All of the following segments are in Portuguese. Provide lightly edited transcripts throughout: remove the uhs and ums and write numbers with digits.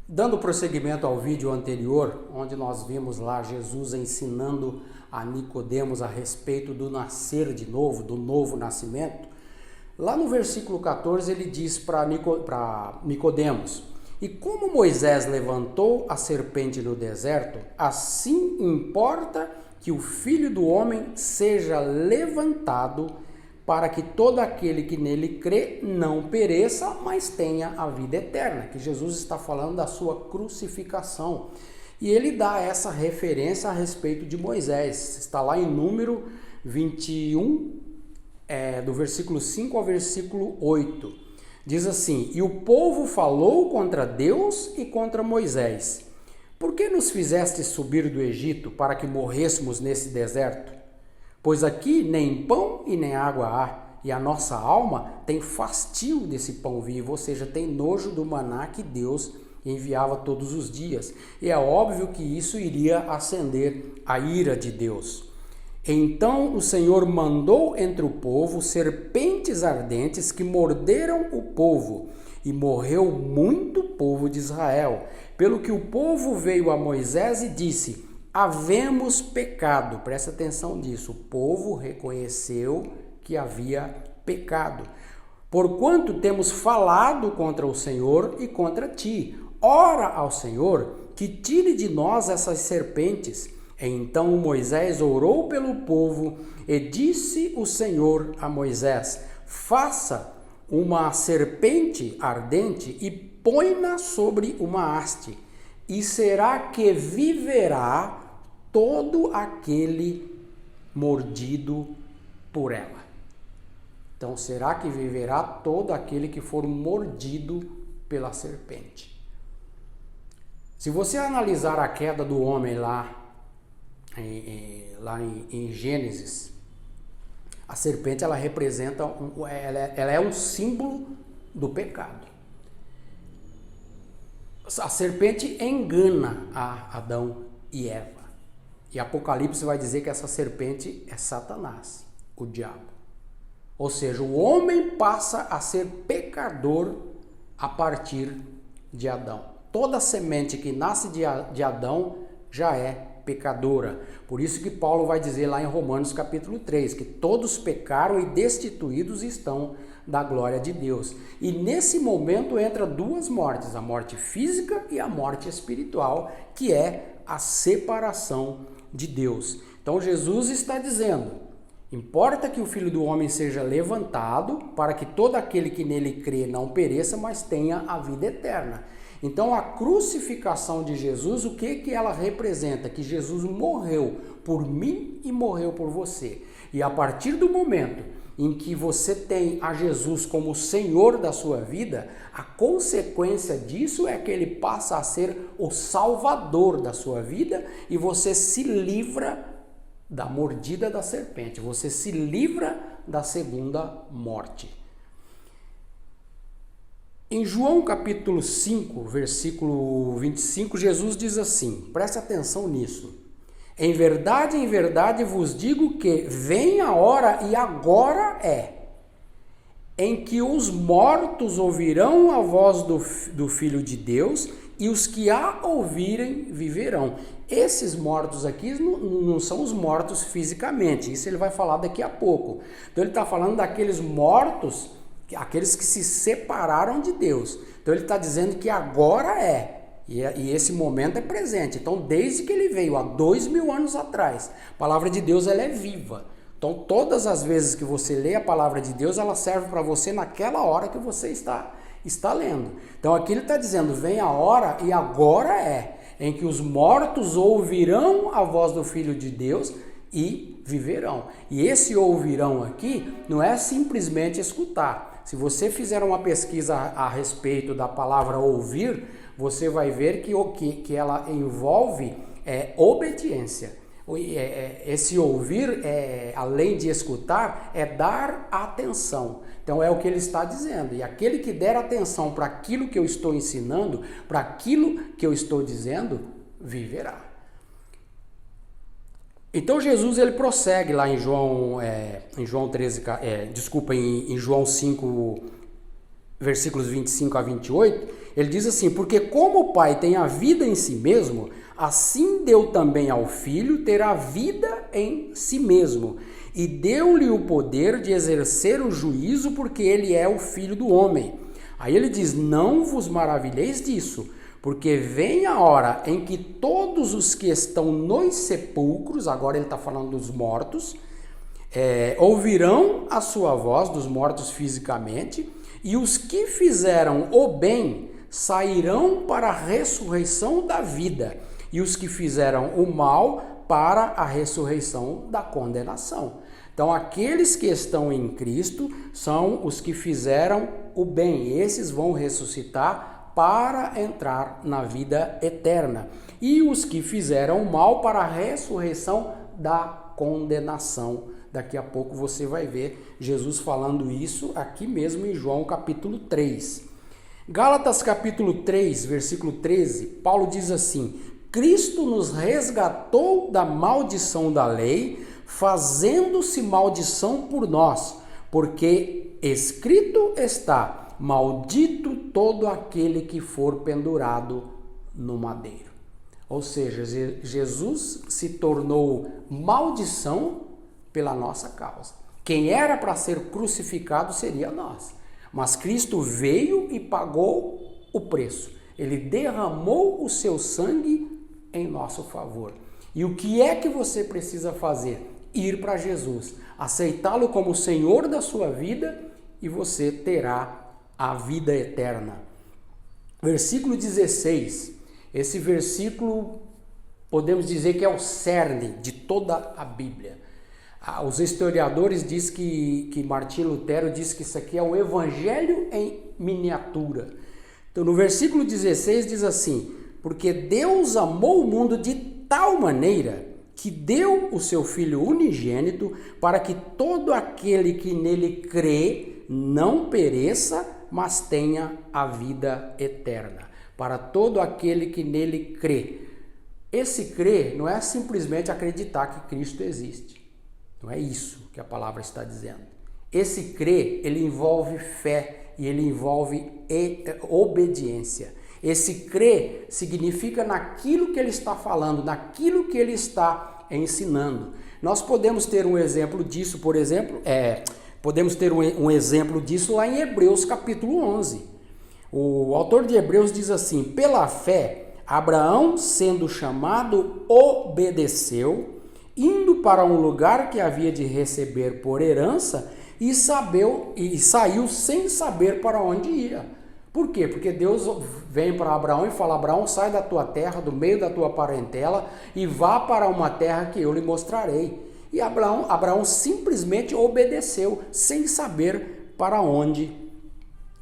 Dando prosseguimento ao vídeo anterior, onde nós vimos lá Jesus ensinando a Nicodemos a respeito do nascer de novo, do novo nascimento, lá no versículo 14 ele diz para Nicodemos: "E como Moisés levantou a serpente no deserto, assim importa que o Filho do Homem seja levantado, para que todo aquele que nele crê não pereça, mas tenha a vida eterna." Que Jesus está falando da sua crucificação. E ele dá essa referência a respeito de Moisés. Está lá em Número 21, do versículo 5 ao versículo 8. Diz assim: "E o povo falou contra Deus e contra Moisés: Por que nos fizeste subir do Egito para que morrêssemos nesse deserto? Pois aqui nem pão e nem água há, e a nossa alma tem fastio desse pão vivo", ou seja, tem nojo do maná que Deus enviava todos os dias. E é óbvio que isso iria acender a ira de Deus. "Então o Senhor mandou entre o povo serpentes ardentes que morderam o povo, e morreu muito povo de Israel. Pelo que o povo veio a Moisés e disse: Havemos pecado." Presta atenção nisso. O povo reconheceu que havia pecado. "Porquanto temos falado contra o Senhor e contra ti. Ora ao Senhor que tire de nós essas serpentes." Então Moisés orou pelo povo e disse o Senhor a Moisés: "Faça uma serpente ardente e põe-na sobre uma haste, e será que viverá todo aquele mordido por ela." Então, será que viverá todo aquele que for mordido pela serpente? Se você analisar a queda do homem lá em Gênesis, a serpente ela representa, ela é um símbolo do pecado. A serpente engana a Adão e Eva. E Apocalipse vai dizer que essa serpente é Satanás, o diabo. Ou seja, o homem passa a ser pecador a partir de Adão. Toda semente que nasce de Adão já é pecadora. Por isso que Paulo vai dizer lá em Romanos capítulo 3, que todos pecaram e destituídos estão da glória de Deus. E nesse momento entra duas mortes, a morte física e a morte espiritual, que é a separação de Deus. Então Jesus está dizendo: importa que o Filho do Homem seja levantado, para que todo aquele que nele crê não pereça, mas tenha a vida eterna. Então a crucificação de Jesus, o que ela representa? Que Jesus morreu por mim e morreu por você. E a partir do momento em que você tem a Jesus como Senhor da sua vida, a consequência disso é que ele passa a ser o Salvador da sua vida e você se livra da mordida da serpente, você se livra da segunda morte. Em João capítulo 5, versículo 25, Jesus diz assim, preste atenção nisso: em verdade vos digo que vem a hora, e agora é, em que os mortos ouvirão a voz do Filho de Deus, e os que a ouvirem viverão. Esses mortos aqui não são os mortos fisicamente, isso ele vai falar daqui a pouco. Então ele está falando daqueles mortos, aqueles que se separaram de Deus. Então ele está dizendo que agora é. E esse momento é presente. Então, desde que ele veio há 2000 anos atrás, a palavra de Deus ela é viva. Então, todas as vezes que você lê a palavra de Deus, ela serve para você naquela hora que você está lendo. Então, aqui ele está dizendo: vem a hora, e agora é, em que os mortos ouvirão a voz do Filho de Deus e viverão. E esse ouvirão aqui não é simplesmente escutar. Se você fizer uma pesquisa a respeito da palavra ouvir, você vai ver que ela envolve obediência. Esse ouvir, além de escutar, é dar atenção. Então é o que ele está dizendo. E aquele que der atenção para aquilo que eu estou ensinando, para aquilo que eu estou dizendo, viverá. Então Jesus ele prossegue lá em João 5, versículos 25 a 28, Ele diz assim: porque como o Pai tem a vida em si mesmo, assim deu também ao Filho ter a vida em si mesmo. E deu-lhe o poder de exercer o juízo, porque ele é o Filho do homem. Aí ele diz: não vos maravilheis disso, porque vem a hora em que todos os que estão nos sepulcros, agora ele está falando dos mortos, ouvirão a sua voz, dos mortos fisicamente, e os que fizeram o bem sairão para a ressurreição da vida, e os que fizeram o mal para a ressurreição da condenação. Então, aqueles que estão em Cristo são os que fizeram o bem. Esses vão ressuscitar para entrar na vida eterna. E os que fizeram o mal para a ressurreição da condenação. Daqui a pouco você vai ver Jesus falando isso aqui mesmo em João capítulo 3. Gálatas capítulo 3, versículo 13, Paulo diz assim: Cristo nos resgatou da maldição da lei, fazendo-se maldição por nós, porque escrito está: maldito todo aquele que for pendurado no madeiro. Ou seja, Jesus se tornou maldição pela nossa causa. Quem era para ser crucificado seria nós, mas Cristo veio e pagou o preço. Ele derramou o seu sangue em nosso favor. E o que é que você precisa fazer? Ir para Jesus, aceitá-lo como Senhor da sua vida, e você terá a vida eterna. Versículo 16. Esse versículo podemos dizer que é o cerne de toda a Bíblia. Os historiadores dizem que Martim Lutero disse que isso aqui é o Evangelho em miniatura. Então, no versículo 16 diz assim: porque Deus amou o mundo de tal maneira que deu o seu Filho unigênito, para que todo aquele que nele crê não pereça, mas tenha a vida eterna. Para todo aquele que nele crê. Esse crer não é simplesmente acreditar que Cristo existe. Não é isso que a palavra está dizendo. Esse crer, ele envolve fé e ele envolve obediência. Esse crer significa naquilo que ele está falando, naquilo que ele está ensinando. Nós podemos ter um exemplo disso, por exemplo, podemos ter um exemplo disso lá em Hebreus capítulo 11. O autor de Hebreus diz assim: pela fé, Abraão, sendo chamado, obedeceu, indo para um lugar que havia de receber por herança, e saiu sem saber para onde ia. Por quê? Porque Deus vem para Abraão e fala: Abraão, sai da tua terra, do meio da tua parentela, e vá para uma terra que eu lhe mostrarei. E Abraão simplesmente obedeceu, sem saber para onde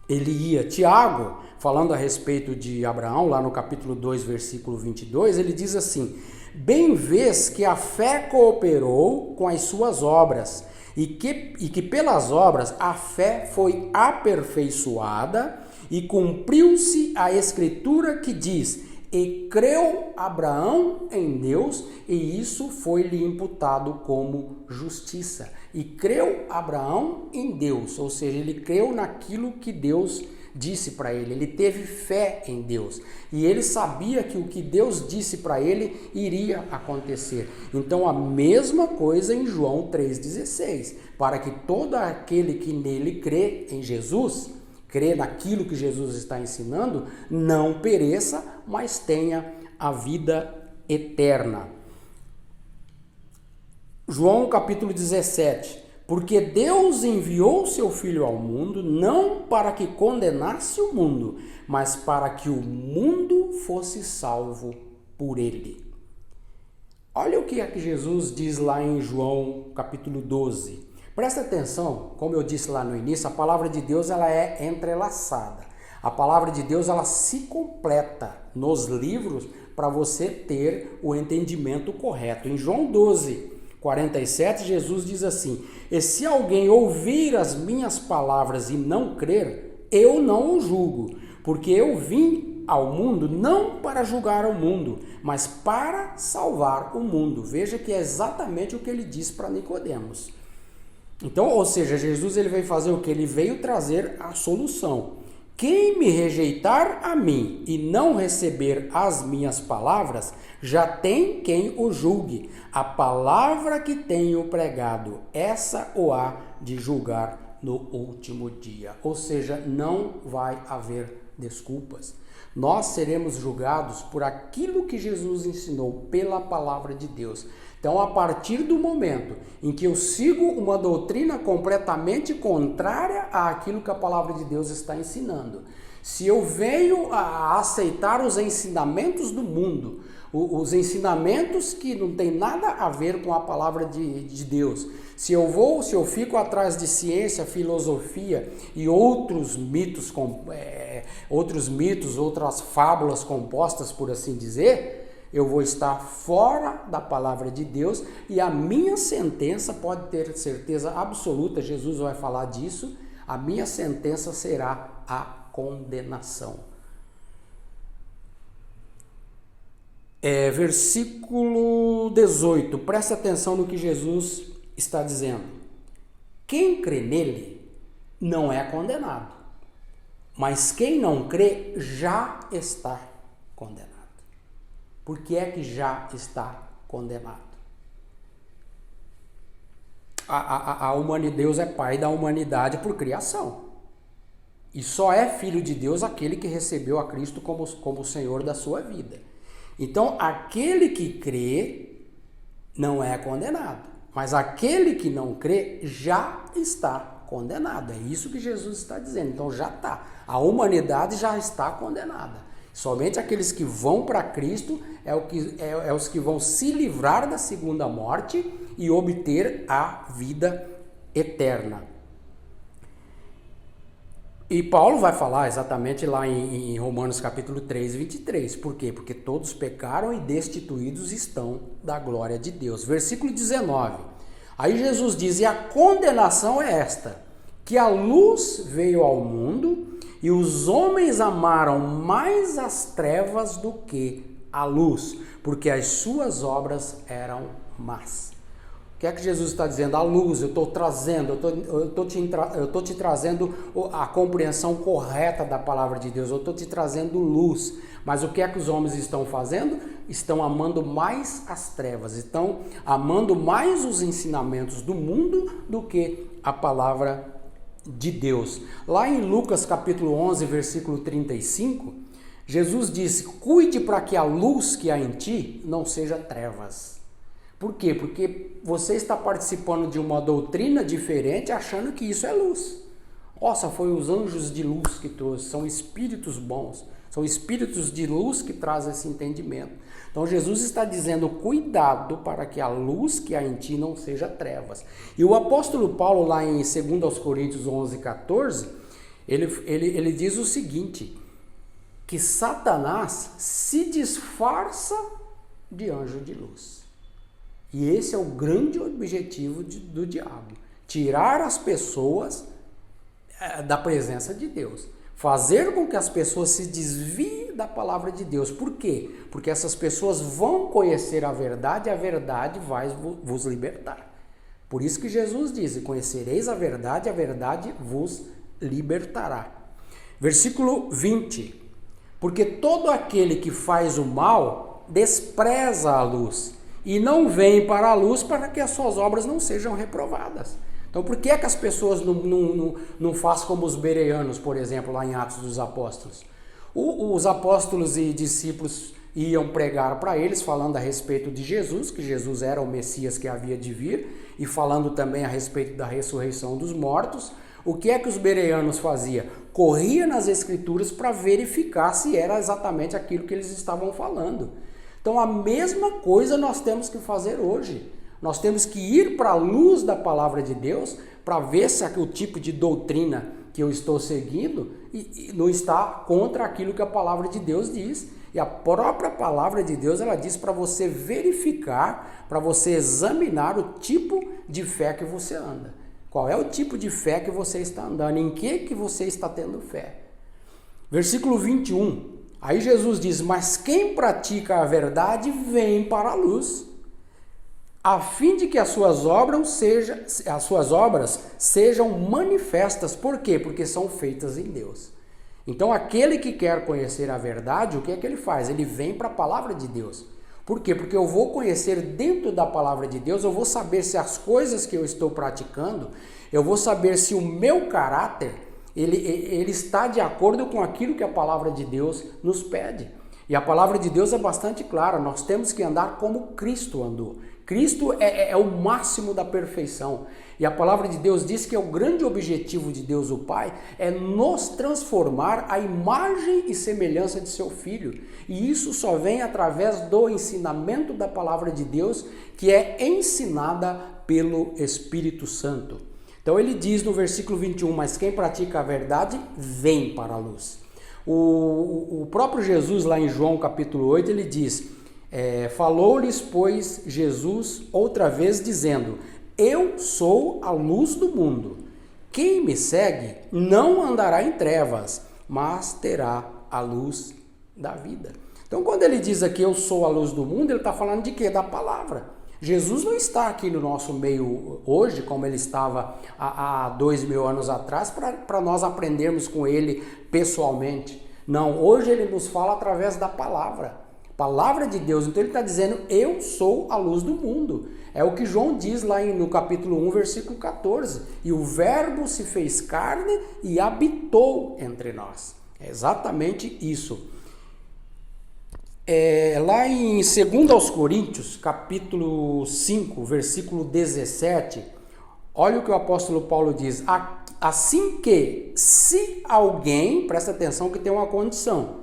ele ia. Tiago, falando a respeito de Abraão, lá no capítulo 2, versículo 22, ele diz assim: bem vês que a fé cooperou com as suas obras, e que pelas obras a fé foi aperfeiçoada, e cumpriu-se a escritura que diz: e creu Abraão em Deus, e isso foi-lhe imputado como justiça. E creu Abraão em Deus, ou seja, ele creu naquilo que Deus disse para ele. Ele teve fé em Deus e ele sabia que o que Deus disse para ele iria acontecer. Então a mesma coisa em João 3,16, para que todo aquele que nele crê em Jesus, crê naquilo que Jesus está ensinando, não pereça, mas tenha a vida eterna. João capítulo 17, porque Deus enviou seu Filho ao mundo, não para que condenasse o mundo, mas para que o mundo fosse salvo por ele. Olha o que é que Jesus diz lá em João capítulo 12. Presta atenção, como eu disse lá no início, a palavra de Deus ela é entrelaçada. A palavra de Deus ela se completa nos livros para você ter o entendimento correto. Em João 12, 47, Jesus diz assim: e se alguém ouvir as minhas palavras e não crer, eu não o julgo, porque eu vim ao mundo não para julgar o mundo, mas para salvar o mundo. Veja que é exatamente o que ele disse para Nicodemos. Então, ou seja, Jesus ele veio fazer o que? Ele veio trazer a solução. Quem me rejeitar a mim e não receber as minhas palavras, já tem quem o julgue. A palavra que tenho pregado, essa o há de julgar no último dia. Ou seja, não vai haver desculpas. Nós seremos julgados por aquilo que Jesus ensinou, pela palavra de Deus. Então, a partir do momento em que eu sigo uma doutrina completamente contrária àquilo que a palavra de Deus está ensinando, se eu venho a aceitar os ensinamentos do mundo, os ensinamentos que não tem nada a ver com a palavra de Deus, se eu fico atrás de ciência, filosofia e outros mitos, outras fábulas compostas, por assim dizer, eu vou estar fora da palavra de Deus e a minha sentença, pode ter certeza absoluta, Jesus vai falar disso, a minha sentença será a condenação. Versículo 18, presta atenção no que Jesus está dizendo. Quem crê nele não é condenado, mas quem não crê já está condenado. Por que é que já está condenado? Deus é pai da humanidade por criação. E só é filho de Deus aquele que recebeu a Cristo como Senhor da sua vida. Então, aquele que crê não é condenado. Mas aquele que não crê já está condenado. É isso que Jesus está dizendo. Então, já está. A humanidade já está condenada. Somente aqueles que vão para Cristo é os que vão se livrar da segunda morte e obter a vida eterna. E Paulo vai falar exatamente lá em Romanos capítulo 3, 23. Por quê? Porque todos pecaram e destituídos estão da glória de Deus. Versículo 19. Aí Jesus diz, e a condenação é esta, que a luz veio ao mundo e os homens amaram mais as trevas do que a luz, porque as suas obras eram más. O que é que Jesus está dizendo? A luz, eu estou trazendo, eu estou te trazendo a compreensão correta da palavra de Deus, eu estou te trazendo luz. Mas o que é que os homens estão fazendo? Estão amando mais as trevas, estão amando mais os ensinamentos do mundo do que a palavra de Deus. Lá em Lucas capítulo 11, versículo 35, Jesus disse, cuide para que a luz que há em ti não seja trevas. Por quê? Porque você está participando de uma doutrina diferente achando que isso é luz. Nossa, foi os anjos de luz que trouxe, são espíritos bons, são espíritos de luz que trazem esse entendimento. Então Jesus está dizendo, cuidado para que a luz que há em ti não seja trevas. E o apóstolo Paulo lá em 2 Coríntios 11, 14, ele diz o seguinte, que Satanás se disfarça de anjo de luz. E esse é o grande objetivo do diabo, tirar as pessoas da presença de Deus. Fazer com que as pessoas se desviem da palavra de Deus. Por quê? Porque essas pessoas vão conhecer a verdade e a verdade vai vos libertar. Por isso que Jesus diz, conhecereis a verdade vos libertará. Versículo 20. Porque todo aquele que faz o mal despreza a luz e não vem para a luz para que as suas obras não sejam reprovadas. Então, por que é que as pessoas não fazem como os bereanos, por exemplo, lá em Atos dos Apóstolos? Os apóstolos e discípulos iam pregar para eles, falando a respeito de Jesus, que Jesus era o Messias que havia de vir, e falando também a respeito da ressurreição dos mortos. O que é que os bereanos faziam? Corria nas Escrituras para verificar se era exatamente aquilo que eles estavam falando. Então, a mesma coisa nós temos que fazer hoje. Nós temos que ir para a luz da palavra de Deus para ver se o tipo de doutrina que eu estou seguindo não está contra aquilo que a palavra de Deus diz. E a própria palavra de Deus, ela diz para você verificar, para você examinar o tipo de fé que você anda. Qual é o tipo de fé que você está andando? Em que você está tendo fé? Versículo 21. Aí Jesus diz, mas quem pratica a verdade vem para a luz, a fim de que as suas obras sejam manifestas. Por quê? Porque são feitas em Deus. Então aquele que quer conhecer a verdade, o que é que ele faz? Ele vem para a palavra de Deus. Por quê? Porque eu vou conhecer dentro da palavra de Deus, eu vou saber se as coisas que eu estou praticando, eu vou saber se o meu caráter, ele está de acordo com aquilo que a palavra de Deus nos pede. E a palavra de Deus é bastante clara, nós temos que andar como Cristo andou. Cristo é o máximo da perfeição. E a palavra de Deus diz que o grande objetivo de Deus o Pai é nos transformar à imagem e semelhança de seu Filho. E isso só vem através do ensinamento da palavra de Deus, que é ensinada pelo Espírito Santo. Então ele diz no versículo 21, mas quem pratica a verdade vem para a luz. O próprio Jesus lá em João capítulo 8, ele diz, falou-lhes pois Jesus outra vez dizendo, eu sou a luz do mundo, quem me segue não andará em trevas, mas terá a luz da vida. Então quando ele diz aqui eu sou a luz do mundo, ele está falando de quê? Da palavra. Jesus não está aqui no nosso meio hoje, como ele estava há 2000 anos atrás, para nós aprendermos com ele pessoalmente. Não, hoje ele nos fala através da palavra. Palavra de Deus. Então ele está dizendo, eu sou a luz do mundo. É o que João diz lá no capítulo 1, versículo 14. E o verbo se fez carne e habitou entre nós. É exatamente isso. Lá em 2 Coríntios, capítulo 5, versículo 17, olha o que o apóstolo Paulo diz. Assim que, se alguém, presta atenção que tem uma condição,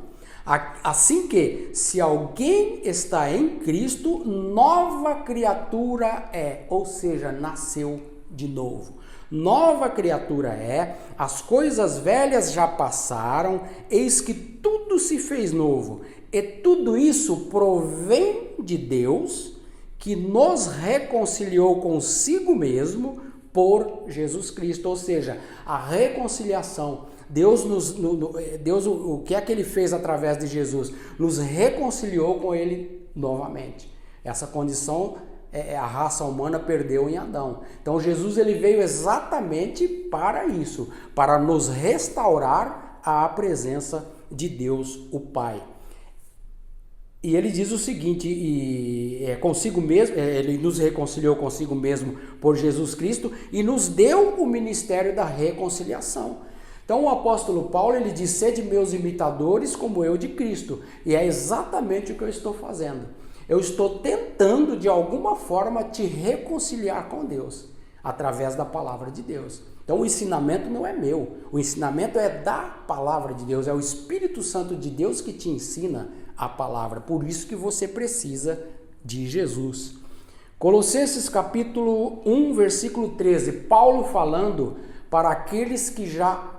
assim que, se alguém está em Cristo, nova criatura é, ou seja, nasceu de novo. Nova criatura é, as coisas velhas já passaram, eis que tudo se fez novo. E tudo isso provém de Deus, que nos reconciliou consigo mesmo por Jesus Cristo. Ou seja, a reconciliação. Deus, o que é que ele fez através de Jesus? Nos reconciliou com ele novamente. Essa condição a raça humana perdeu em Adão. Então Jesus ele veio exatamente para isso, para nos restaurar à presença de Deus o Pai. E ele diz o seguinte, consigo mesmo, ele nos reconciliou consigo mesmo por Jesus Cristo e nos deu o ministério da reconciliação. Então o apóstolo Paulo ele diz, sede meus imitadores como eu de Cristo. E é exatamente o que eu estou fazendo. Eu estou tentando de alguma forma te reconciliar com Deus, através da palavra de Deus. Então o ensinamento não é meu, o ensinamento é da palavra de Deus, é o Espírito Santo de Deus que te ensina a palavra, por isso que você precisa de Jesus. Colossenses capítulo 1, versículo 13, Paulo falando para aqueles que já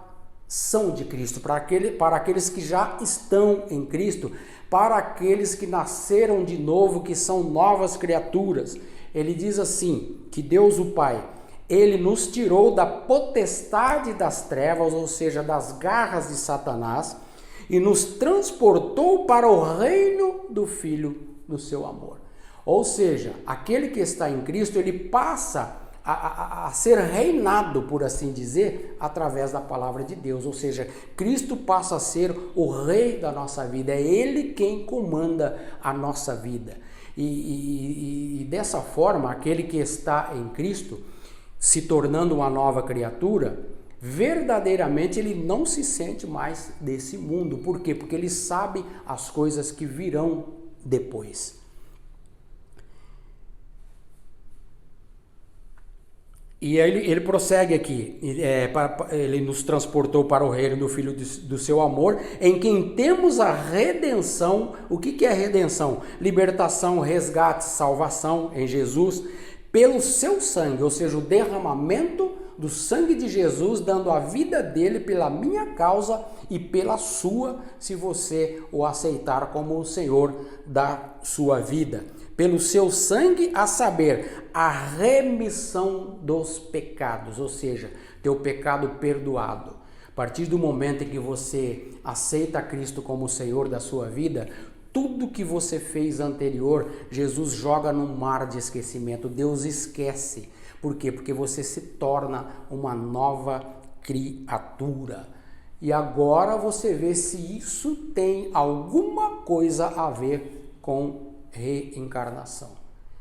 são de Cristo, para aqueles que já estão em Cristo, para aqueles que nasceram de novo, que são novas criaturas. Ele diz assim, que Deus o Pai, ele nos tirou da potestade das trevas, ou seja, das garras de Satanás, e nos transportou para o reino do Filho do seu amor. Ou seja, aquele que está em Cristo, ele passa a ser reinado, por assim dizer, através da palavra de Deus. Ou seja, Cristo passa a ser o rei da nossa vida, é ele quem comanda a nossa vida. E dessa forma, aquele que está em Cristo, se tornando uma nova criatura, verdadeiramente ele não se sente mais desse mundo. Por quê? Porque ele sabe as coisas que virão depois. E ele prossegue aqui, ele nos transportou para o reino do Filho do seu amor, em quem temos a redenção. O que é redenção? Libertação, resgate, salvação em Jesus, pelo seu sangue, ou seja, o derramamento do sangue de Jesus, dando a vida dele pela minha causa e pela sua, se você o aceitar como o Senhor da sua vida. Pelo seu sangue, a saber, a remissão dos pecados, ou seja, teu pecado perdoado. A partir do momento em que você aceita Cristo como o Senhor da sua vida, tudo que você fez anterior, Jesus joga num mar de esquecimento. Deus esquece. Por quê? Porque você se torna uma nova criatura. E agora você vê se isso tem alguma coisa a ver com reencarnação.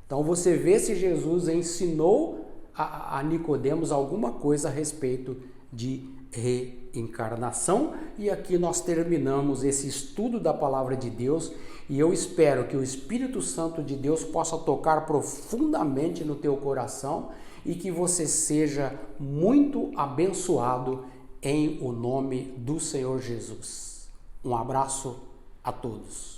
Então você vê se Jesus ensinou a Nicodemos alguma coisa a respeito de reencarnação. E aqui nós terminamos esse estudo da palavra de Deus, e eu espero que o Espírito Santo de Deus possa tocar profundamente no teu coração e que você seja muito abençoado em o nome do Senhor Jesus. Um abraço a todos.